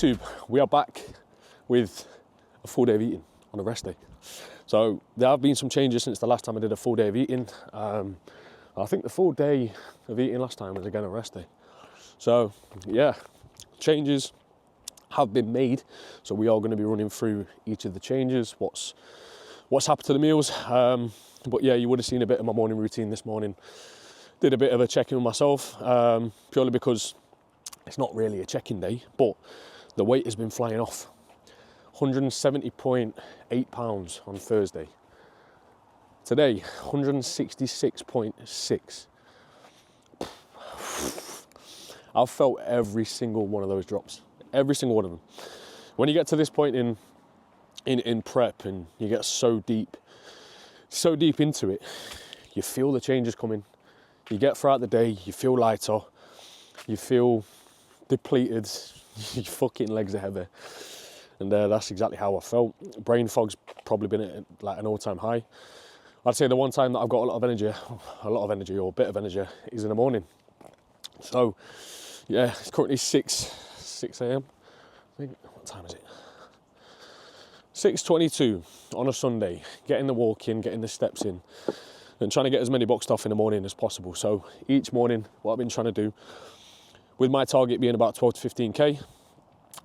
YouTube, we are back with a full day of eating on a rest day. So there have been some changes since the last time I did a full day of eating. I think the full day of eating last time was again a rest day. So yeah, changes have been made. So we are going to be running through each of the changes, what's happened to the meals. But yeah, you would have seen a bit of my morning routine this morning. Did a bit of a check-in with myself, purely because it's not really a check-in day, but the weight has been flying off. 170.8 pounds on Thursday. Today, 166.6. I've felt every single one of those drops. Every single one of them. When you get to this point in prep and you get so deep into it, you feel the changes coming. You get throughout the day, you feel lighter, you feel depleted, your fucking legs are heavy. And that's exactly how I felt. Brain fog's probably been at like an all-time high. I'd say the one time that I've got a lot of energy or a bit of energy is in the morning. So yeah, it's currently 6 a.m. I think, what time is it? 6:22 on a Sunday, getting the walk in, getting the steps in, and trying to get as many boxed off in the morning as possible. So each morning, what I've been trying to do, with my target being about 12 to 15k,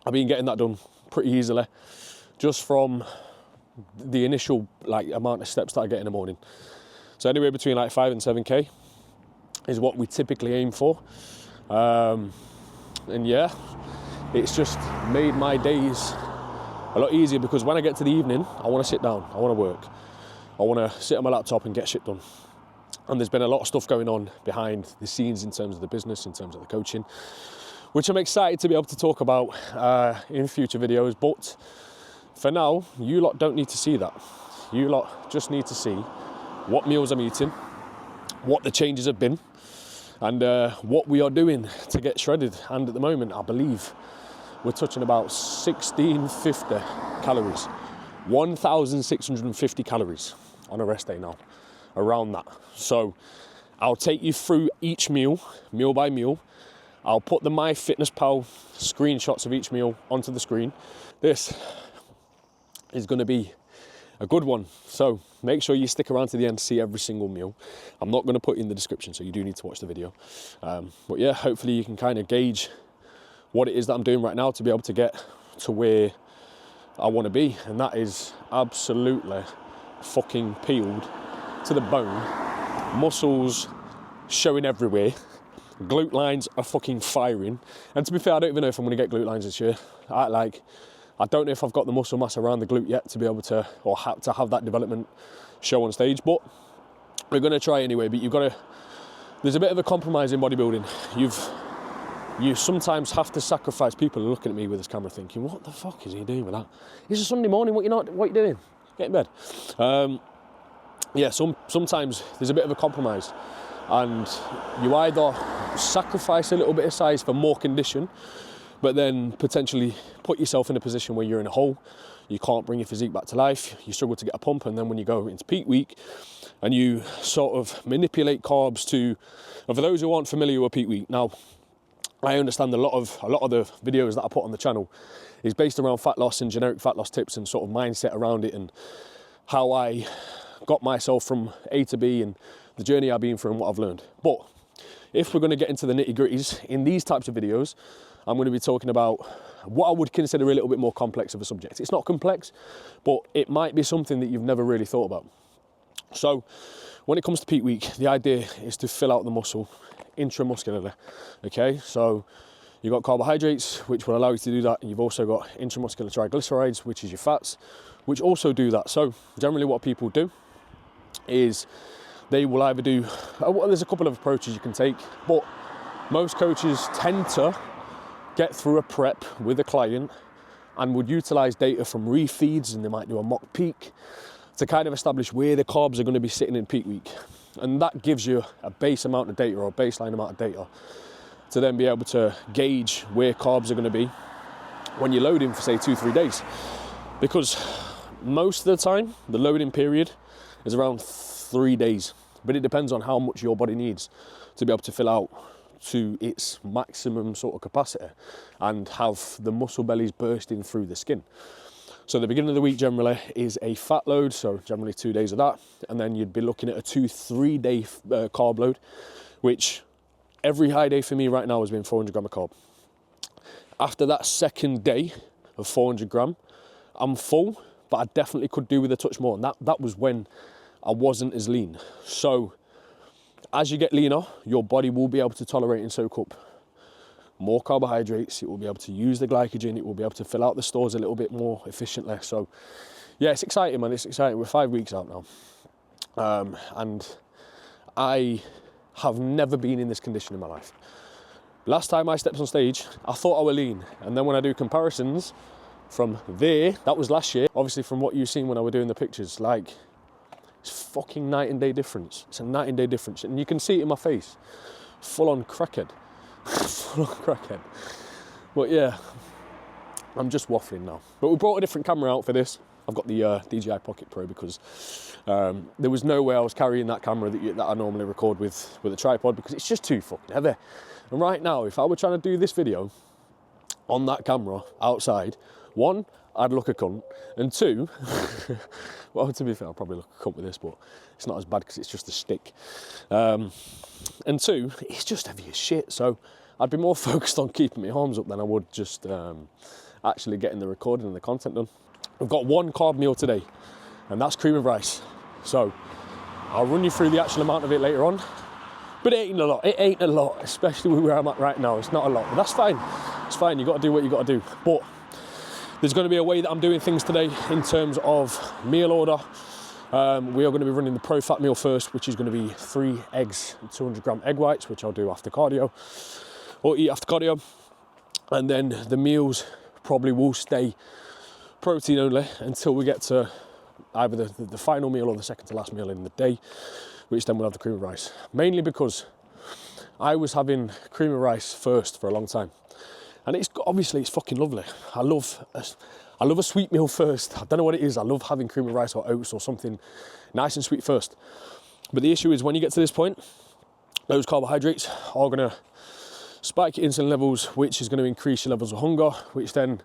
I've been getting that done pretty easily, just from the initial amount of steps that I get in the morning. So anywhere between 5 and 7k is what we typically aim for. And yeah, it's just made my days a lot easier, because when I get to the evening, I want to sit down, I want to work, I want to sit on my laptop and get shit done. And there's been a lot of stuff going on behind the scenes in terms of the business, in terms of the coaching, which I'm excited to be able to talk about in future videos. But for now, you lot don't need to see that. You lot just need to see what meals I'm eating, what the changes have been, and what we are doing to get shredded. And at the moment, I believe we're touching about 1650 calories, 1,650 calories on a rest day now, around that. So I'll take you through each meal by meal. I'll put the MyFitnessPal screenshots of each meal onto the screen. This is going to be a good one, so make sure you stick around to the end to see every single meal. I'm not going to put it in the description, so you do need to watch the video. But yeah, hopefully you can kind of gauge what it is that I'm doing right now to be able to get to where I want to be, and that is absolutely fucking peeled to the bone, muscles showing everywhere, glute lines are fucking firing. And to be fair, I don't even know if I'm going to get glute lines this year. I don't know if I've got the muscle mass around the glute yet to be able to, or to have that development show on stage, but we're going to try anyway. But there's a bit of a compromise in bodybuilding. You sometimes have to sacrifice. People are looking at me with this camera thinking, what the fuck is he doing with that? It's a Sunday morning, what you doing? Get in bed. Yeah, sometimes there's a bit of a compromise, and you either sacrifice a little bit of size for more condition, but then potentially put yourself in a position where you're in a hole, you can't bring your physique back to life, you struggle to get a pump, and then when you go into peak week and you sort of manipulate carbs and for those who aren't familiar with peak week, now I understand a lot of the videos that I put on the channel is based around fat loss and generic fat loss tips and sort of mindset around it, and how I got myself from A to B and the journey I've been through and what I've learned. But if we're going to get into the nitty-gritties in these types of videos, I'm going to be talking about what I would consider a little bit more complex of a subject. It's not complex, but it might be something that you've never really thought about. So when it comes to peak week, the idea is to fill out the muscle intramuscularly. Okay, so you've got carbohydrates, which will allow you to do that. You've also got intramuscular triglycerides, which is your fats, which also do that. So generally what people do is they will either do, there's a couple of approaches you can take, but most coaches tend to get through a prep with a client and would utilize data from refeeds, and they might do a mock peak to kind of establish where the carbs are going to be sitting in peak week. And that gives you a base amount of data, or a baseline amount of data, to then be able to gauge where carbs are going to be when you're loading for say 2-3 days. Because most of the time, the loading period is around 3 days, but it depends on how much your body needs to be able to fill out to its maximum sort of capacity and have the muscle bellies bursting through the skin. So the beginning of the week generally is a fat load, so generally 2 days of that, and then you'd be looking at a 2-3 day carb load, which every high day for me right now has been 400 gram of carb. After that second day of 400 gram, I'm full, but I definitely could do with a touch more, and that was when I wasn't as lean. So as you get leaner, your body will be able to tolerate and soak up more carbohydrates. It will be able to use the glycogen. It will be able to fill out the stores a little bit more efficiently. So yeah, it's exciting, man. It's exciting. We're 5 weeks out now. And I have never been in this condition in my life. Last time I stepped on stage, I thought I was lean. And then when I do comparisons from there, that was last year, obviously from what you've seen when I was doing the pictures, like, it's fucking night and day difference. It's a night and day difference. And you can see it in my face. Full on crackhead. Full on crackhead. But yeah, I'm just waffling now. But we brought a different camera out for this. I've got the DJI Pocket Pro because there was no way I was carrying that camera that I normally record with a tripod, because it's just too fucking heavy. And right now, if I were trying to do this video on that camera outside, one, I'd look a cunt, and two, well, to be fair, I'll probably look a cunt with this, but it's not as bad because it's just a stick. And two, it's just heavy as shit, so I'd be more focused on keeping my arms up than I would just actually getting the recording and the content done. We've got one carb meal today, and that's cream of rice. So I'll run you through the actual amount of it later on, but it ain't a lot. It ain't a lot, especially where I'm at right now. It's not a lot, but that's fine. It's fine. You got to do what you got to do. But there's going to be a way that I'm doing things today in terms of meal order. We are going to be running the pro fat meal first, which is going to be 3 eggs and 200 gram egg whites, which I'll do after cardio, or eat after cardio. And then the meals probably will stay protein only until we get to either the final meal or the second to last meal in the day, which then we'll have the cream of rice. Mainly because I was having cream of rice first for a long time. And it's obviously it's fucking lovely. I love a sweet meal first. I don't know what it is. I love having cream of rice or oats or something nice and sweet first. But the issue is when you get to this point, those carbohydrates are going to spike your insulin levels, which is going to increase your levels of hunger, which then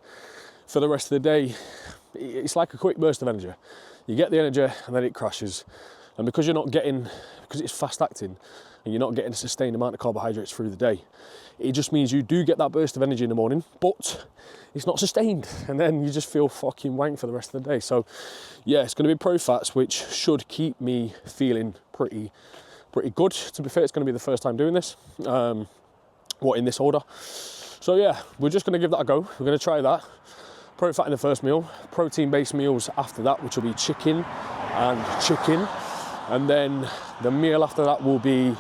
for the rest of the day, it's like a quick burst of energy. You get the energy and then it crashes. And because it's fast acting and you're not getting a sustained amount of carbohydrates through the day, it just means you do get that burst of energy in the morning, but it's not sustained. And then you just feel fucking wank for the rest of the day. So yeah, it's going to be pro fats, which should keep me feeling pretty good. To be fair, it's going to be the first time doing this, in this order. So yeah, we're just going to give that a go. We're going to try that. Pro fat in the first meal, protein-based meals after that, which will be chicken. And then the meal after that will be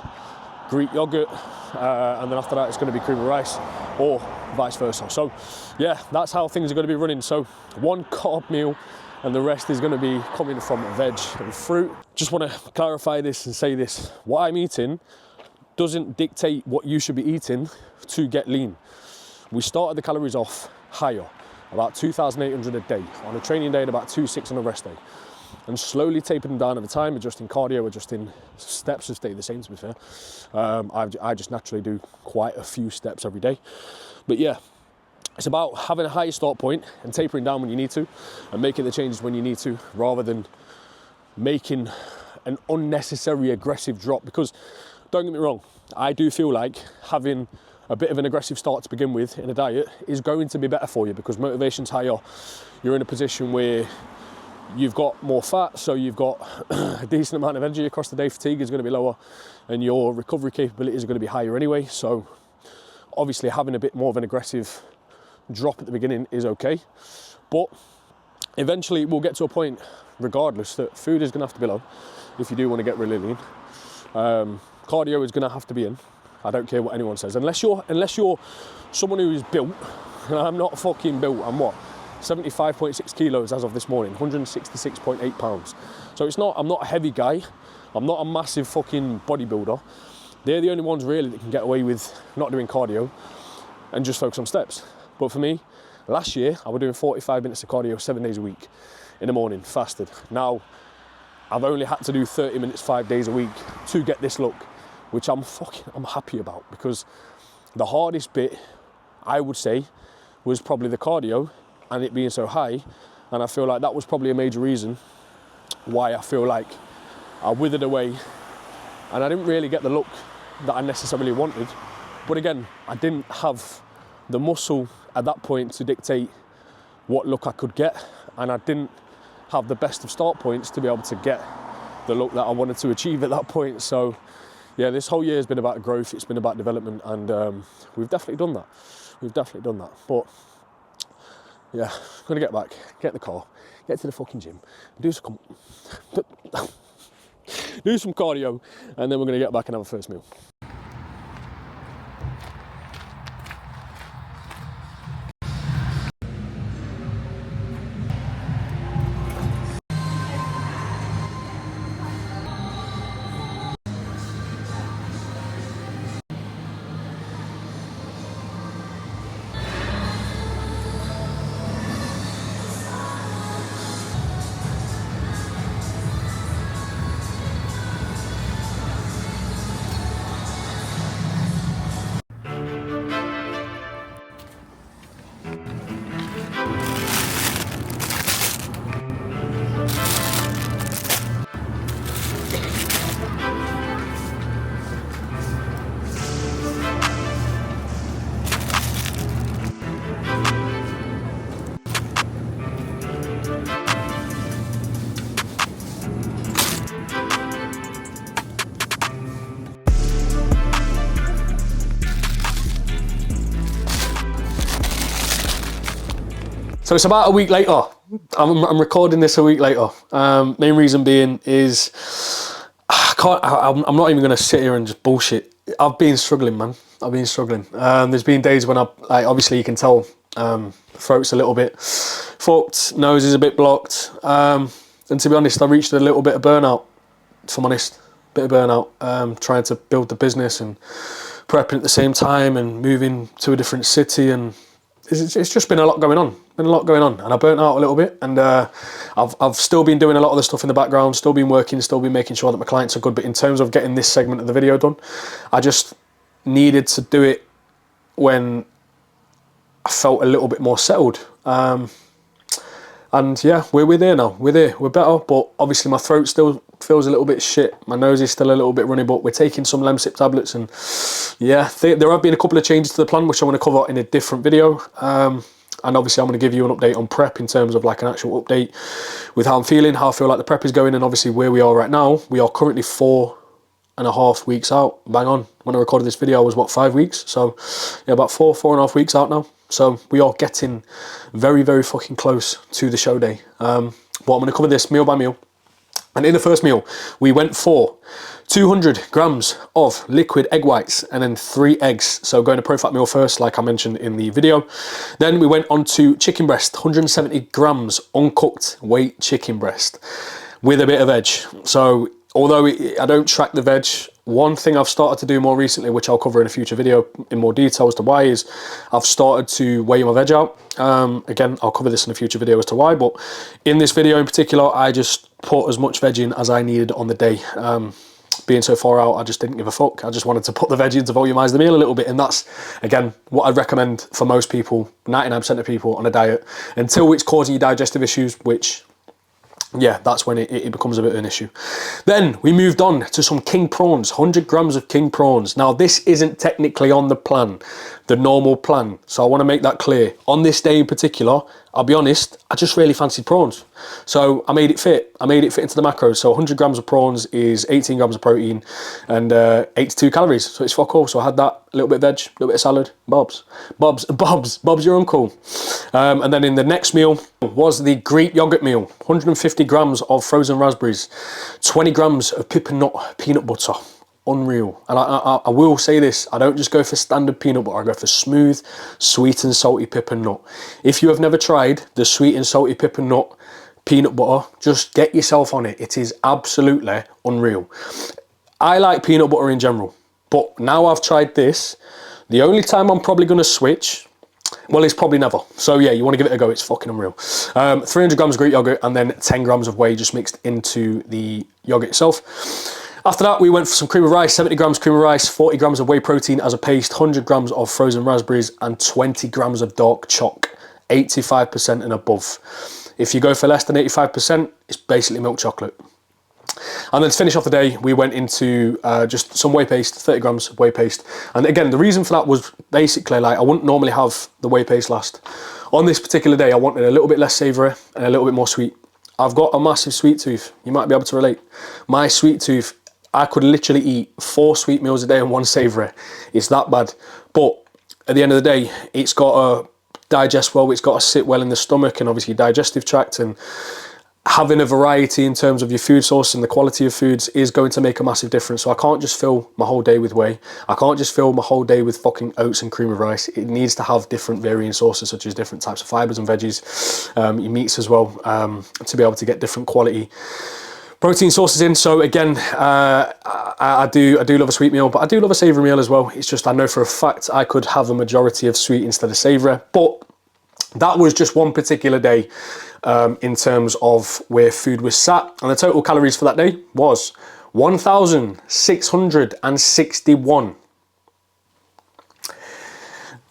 Greek yogurt. And then after that, it's going to be cream of rice or vice versa. So yeah, that's how things are going to be running. So one carb meal and the rest is going to be coming from veg and fruit. Just want to clarify this and say this. What I'm eating doesn't dictate what you should be eating to get lean. We started the calories off higher, about 2,800 a day on a training day and about 2,600 on a rest day. And slowly tapered them down over time, adjusting cardio, adjusting steps have stayed the same, to be fair. I just naturally do quite a few steps every day. But yeah, it's about having a higher start point and tapering down when you need to and making the changes when you need to, rather than making an unnecessary aggressive drop. Because don't get me wrong, I do feel like having a bit of an aggressive start to begin with in a diet is going to be better for you because motivation's higher. You're in a position where you've got more fat, so you've got a decent amount of energy across the day. Fatigue is going to be lower and your recovery capabilities are going to be higher anyway. So obviously having a bit more of an aggressive drop at the beginning is okay. But eventually we'll get to a point, regardless, that food is going to have to be low if you do want to get really lean. Cardio is going to have to be in. I don't care what anyone says. Unless you're someone who is built, and I'm not fucking built, I'm what? 75.6 kilos as of this morning, 166.8 pounds. So I'm not a heavy guy. I'm not a massive fucking bodybuilder. They're the only ones really that can get away with not doing cardio and just focus on steps. But for me, last year, I was doing 45 minutes of cardio 7 days a week in the morning, fasted. Now, I've only had to do 30 minutes 5 days a week to get this look. which I'm happy about, because the hardest bit, I would say, was probably the cardio and it being so high. And I feel like that was probably a major reason why I feel like I withered away and I didn't really get the look that I necessarily wanted. But again, I didn't have the muscle at that point to dictate what look I could get, and I didn't have the best of start points to be able to get the look that I wanted to achieve at that point. So yeah, this whole year has been about growth, it's been about development, and we've definitely done that. We've definitely done that. But yeah, I'm gonna get back, get in the car, get to the fucking gym, do some cardio, and then we're gonna get back and have a first meal. So it's about a week later. I'm recording this a week later. Main reason being is I'm not even going to sit here and just bullshit. I've been struggling, man. I've been struggling. There's been days when obviously you can tell throat's a little bit fucked, nose is a bit blocked. And to be honest, I reached a little bit of burnout, if I'm honest. Bit of burnout, trying to build the business and prepping at the same time and moving to a different city, and it's just been a lot going on. And I burnt out a little bit, and I've still been doing a lot of the stuff in the background, still been working, still been making sure that my clients are good. But in terms of getting this segment of the video done, I just needed to do it when I felt a little bit more settled. And yeah, we're there now. We're there. We're better. But obviously my throat still feels a little bit shit. My nose is still a little bit runny, but we're taking some Lemsip tablets. And yeah, there have been a couple of changes to the plan, which I want to cover in a different video. And obviously I'm going to give you an update on prep in terms of like an actual update with how I'm feeling, how I feel like the prep is going, and obviously where we are right now. We are currently 4.5 weeks out, bang on. When I recorded this video, I was, what, 5 weeks? So yeah, about 4.5 weeks out now. So we are getting very, very fucking close to the show day. But I'm going to cover this meal by meal. And in the first meal, we went for 200 grams of liquid egg whites and then 3 eggs. So going to pro-fat meal first, like I mentioned in the video. Then we went on to chicken breast, 170 grams uncooked weight chicken breast with a bit of veg. So although I don't track the veg, one thing I've started to do more recently, which I'll cover in a future video in more detail as to why, is I've started to weigh my veg out. Again, I'll cover this in a future video as to why, but in this video in particular, I just put as much veg in as I needed on the day. Being so far out, I just didn't give a fuck. I just wanted to put the veg in to volumize the meal a little bit, and that's, again, what I'd recommend for most people, 99% of people on a diet, until it's causing you digestive issues, which, yeah, that's when it becomes a bit of an issue. Then we moved on to some king prawns, 100 grams of king prawns. Now, this isn't technically on the plan, the normal plan. So I want to make that clear. On this day in particular, I'll be honest, I just really fancied prawns. So I made it fit. I made it fit into the macros. So 100 grams of prawns is 18 grams of protein and 82 calories. So it's fuck all. So I had that, a little bit of veg, a little bit of salad, Bob's your uncle. And then in the next meal was the Greek yogurt meal, 150 grams of frozen raspberries, 20 grams of pip and nut peanut butter. Unreal. And I will say this, I don't just go for standard peanut butter, I go for smooth, sweet and salty pip and nut. If you have never tried the sweet and salty pip and nut peanut butter, just get yourself on it. It is absolutely unreal. I like peanut butter in general, but now I've tried this, the only time I'm probably going to switch, well, it's probably never. So yeah, you want to give it a go, it's fucking unreal. 300 grams of Greek yogurt and then 10 grams of whey just mixed into the yogurt itself. After that, we went for some cream of rice, 70 grams cream of rice, 40 grams of whey protein as a paste, 100 grams of frozen raspberries, and 20 grams of dark choc, 85% and above. If you go for less than 85%, it's basically milk chocolate. And then to finish off the day, we went into just some whey paste, 30 grams of whey paste. And again, the reason for that was basically like I wouldn't normally have the whey paste last. On this particular day, I wanted a little bit less savoury and a little bit more sweet. I've got a massive sweet tooth. You might be able to relate. My sweet tooth, I could literally eat 4 sweet meals a day and 1 savoury. It's that bad. But at the end of the day, it's got to digest well, it's got to sit well in the stomach and obviously digestive tract, and having a variety in terms of your food source and the quality of foods is going to make a massive difference. So I can't just fill my whole day with whey. I can't just fill my whole day with fucking oats and cream of rice. It needs to have different varying sources, such as different types of fibers and veggies, your meats as well, to be able to get different quality protein sources in. So again, I do love a sweet meal, but I do love a savoury meal as well. It's just I know for a fact I could have a majority of sweet instead of savoury. But that was just one particular day in terms of where food was sat. And the total calories for that day was 1,661.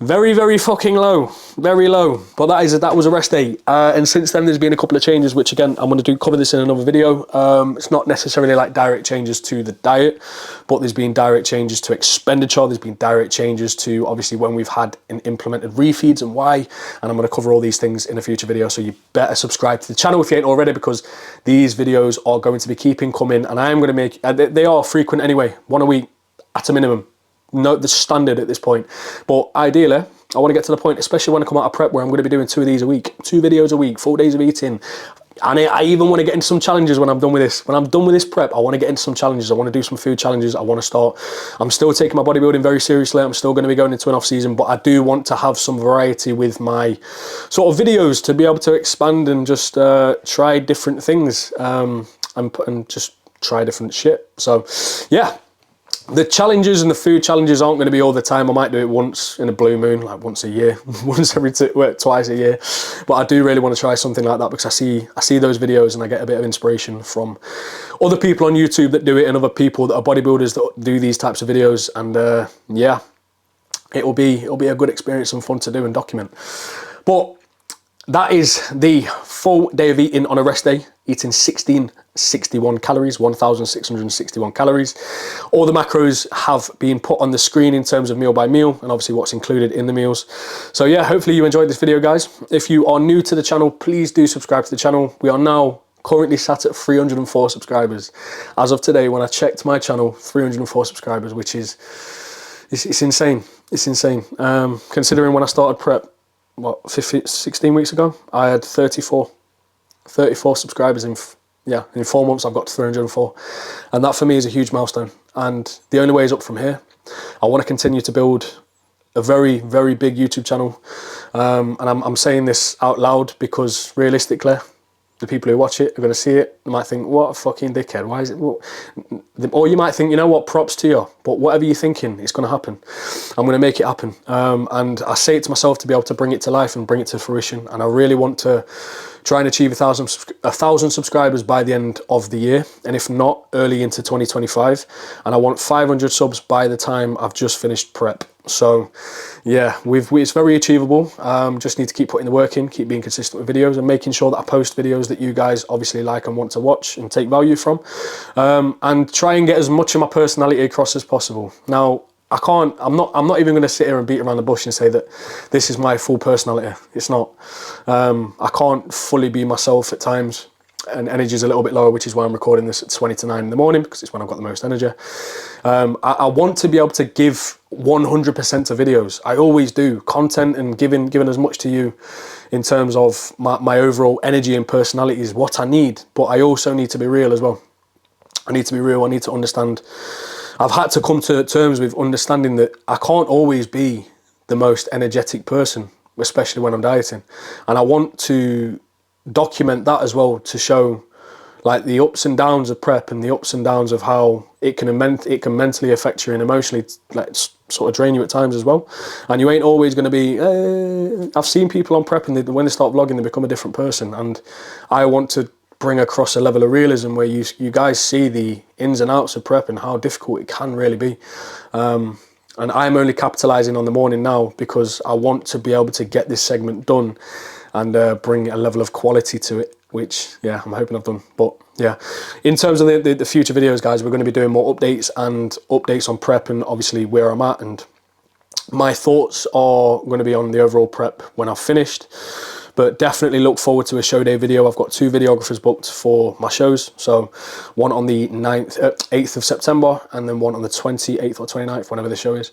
Very, very fucking low, very low. But that was a rest day. And since then, there's been a couple of changes, which again, I'm going to cover this in another video. It's not necessarily like direct changes to the diet, but there's been direct changes to expenditure. There's been direct changes to obviously when we've had implemented refeeds and why. And I'm going to cover all these things in a future video. So you better subscribe to the channel if you ain't already, because these videos are going to be keeping coming. And I am going to make, they are frequent anyway, 1 a week at a minimum. No, the standard at this point. But ideally, I want to get to the point, especially when I come out of prep, where I'm going to be doing 2 of these a week, 2 videos a week, 4 days of eating. And I even want to get into some challenges when I'm done with this. When I'm done with this prep, I want to get into some challenges. I want to do some food challenges. I want to start. I'm still taking my bodybuilding very seriously. I'm still going to be going into an off season, but I do want to have some variety with my sort of videos to be able to expand and just try different things and just try different shit. So yeah. The challenges and the food challenges aren't going to be all the time. I might do it once in a blue moon, like once a year, once every twice a year. But I do really want to try something like that because I see those videos and I get a bit of inspiration from other people on YouTube that do it and other people that are bodybuilders that do these types of videos. And yeah, it'll be a good experience and fun to do and document. But that is the full day of eating on a rest day, eating 1,661 calories, 1,661 calories. All the macros have been put on the screen in terms of meal by meal and obviously what's included in the meals. So yeah, hopefully you enjoyed this video, guys. If you are new to the channel, please do subscribe to the channel. We are now currently sat at 304 subscribers. As of today, when I checked my channel, 304 subscribers, which is, it's insane. It's insane. Considering when I started prep, what, 16 weeks ago, I had 34 subscribers in 4 months. I've got to 304, and that for me is a huge milestone, and the only way is up from here. I want to continue to build a very, very big YouTube channel, and I'm saying this out loud because realistically the people who watch it are going to see it. They might think, what a fucking dickhead, why is it? Or you might think, you know what, props to you, but whatever you're thinking, it's going to happen. I'm going to make it happen. And I say it to myself to be able to bring it to life and bring it to fruition. And I really want to try and achieve 1,000 subscribers by the end of the year, and if not, early into 2025. And I want 500 subs by the time I've just finished prep. So yeah, it's very achievable. Just need to keep putting the work in, keep being consistent with videos and making sure that I post videos that you guys obviously like and want to watch and take value from, and try and get as much of my personality across as possible. Now, I'm not even going to sit here and beat around the bush and say that this is my full personality. It's not. I can't fully be myself at times, and energy is a little bit lower, which is why I'm recording this at 20 to 9 in the morning, because it's when I've got the most energy. I want to be able to give 100% to videos. I always do. Content and giving as much to you in terms of my overall energy and personality is what I need, but I also need to be real as well. I need to be real. I need to understand. I've had to come to terms with understanding that I can't always be the most energetic person, especially when I'm dieting. And I want to document that as well, to show like the ups and downs of prep and the ups and downs of how it can mentally affect you and emotionally like sort of drain you at times as well. And you ain't always going to be, I've seen people on prep and when they start vlogging, they become a different person. And I want to bring across a level of realism where you guys see the ins and outs of prep and how difficult it can really be. And I'm only capitalizing on the morning now because I want to be able to get this segment done and bring a level of quality to it, which, yeah, I'm hoping I've done. But yeah, in terms of the future videos, guys, we're going to be doing more updates on prep and obviously where I'm at. And my thoughts are going to be on the overall prep when I've finished. But definitely look forward to a show day video. I've got 2 videographers booked for my shows. So one on the 8th of September and then one on the 28th or 29th, whenever the show is.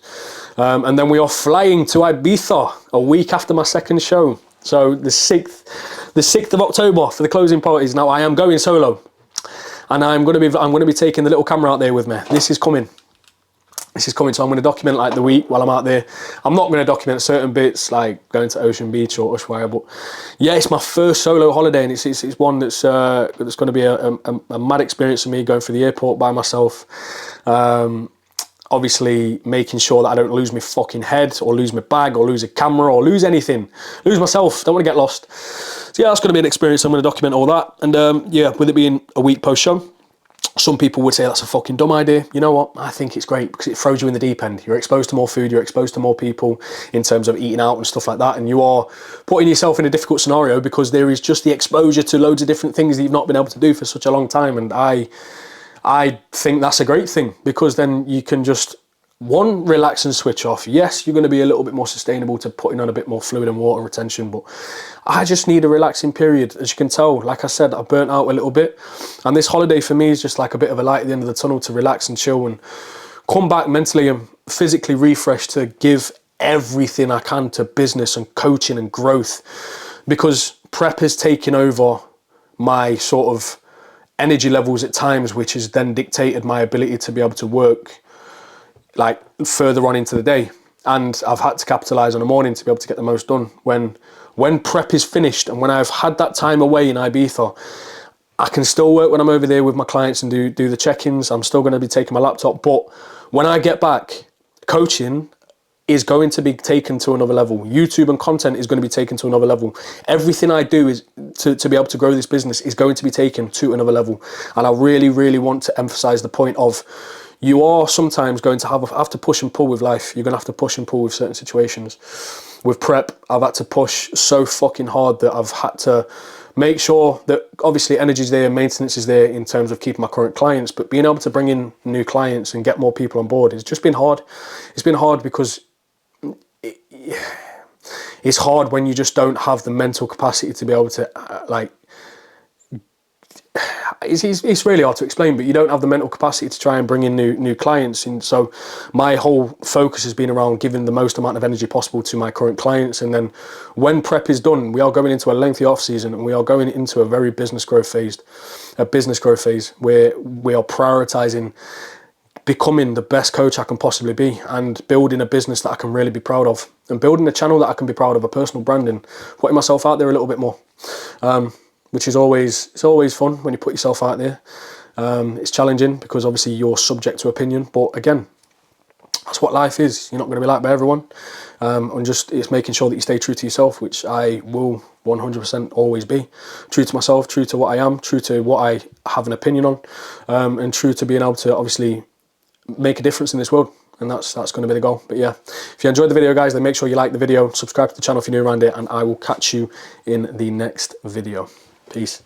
And then we are flying to Ibiza a week after my second show. So the 6th of October for the closing parties. Now I am going solo, and I'm going to be taking the little camera out there with me. This is coming. So I'm going to document like the week while I'm out there. I'm not going to document certain bits like going to Ocean Beach or Ushuaia, but yeah, it's my first solo holiday, and it's one that's going to be a mad experience for me, going through the airport by myself. Obviously making sure that I don't lose my fucking head or lose my bag or lose a camera or lose anything, lose myself. Don't want to get lost. So yeah, that's going to be an experience. I'm going to document all that. And yeah, with it being a week post show, some people would say that's a fucking dumb idea. You know what? I think it's great because it throws you in the deep end. You're exposed to more food, you're exposed to more people in terms of eating out and stuff like that. And you are putting yourself in a difficult scenario because there is just the exposure to loads of different things that you've not been able to do for such a long time. And I think that's a great thing because then you can just, one, relax and switch off. Yes, you're going to be a little bit more sustainable to putting on a bit more fluid and water retention, but I just need a relaxing period. As you can tell, like I said, I burnt out a little bit, and this holiday for me is just like a bit of a light at the end of the tunnel to relax and chill and come back mentally and physically refreshed to give everything I can to business and coaching and growth, because prep has taken over my sort of energy levels at times, which has then dictated my ability to be able to work like further on into the day. And I've had to capitalize on the morning to be able to get the most done. When prep is finished and when I've had that time away in Ibiza, I can still work when I'm over there with my clients and do the check-ins. I'm still going to be taking my laptop, but when I get back, coaching is going to be taken to another level. YouTube and content is going to be taken to another level. Everything I do is to be able to grow this business is going to be taken to another level. And I really, really want to emphasize the point of, you are sometimes going to have to push and pull with life. You're going to have to push and pull with certain situations. With prep, I've had to push so fucking hard that I've had to make sure that obviously energy's there, maintenance is there in terms of keeping my current clients, but being able to bring in new clients and get more people on board, it's just been hard. It's been hard because it's hard when you just don't have the mental capacity to be able to it's really hard to explain, but you don't have the mental capacity to try and bring in new clients. And so my whole focus has been around giving the most amount of energy possible to my current clients. And then when prep is done, we are going into a lengthy off season and we are going into a very business growth phase where we are prioritizing becoming the best coach I can possibly be and building a business that I can really be proud of and building a channel that I can be proud of, a personal branding, putting myself out there a little bit more. Which is always fun when you put yourself out there. It's challenging because obviously you're subject to opinion, but again, that's what life is. You're not going to be liked by everyone, and just it's making sure that you stay true to yourself, which I will 100% always be true to myself, true to what I am, true to what I have an opinion on, and true to being able to obviously make a difference in this world. And that's going to be the goal. But yeah, if you enjoyed the video, guys, then make sure you like the video, subscribe to the channel if you're new around it, and I will catch you in the next video. Peace.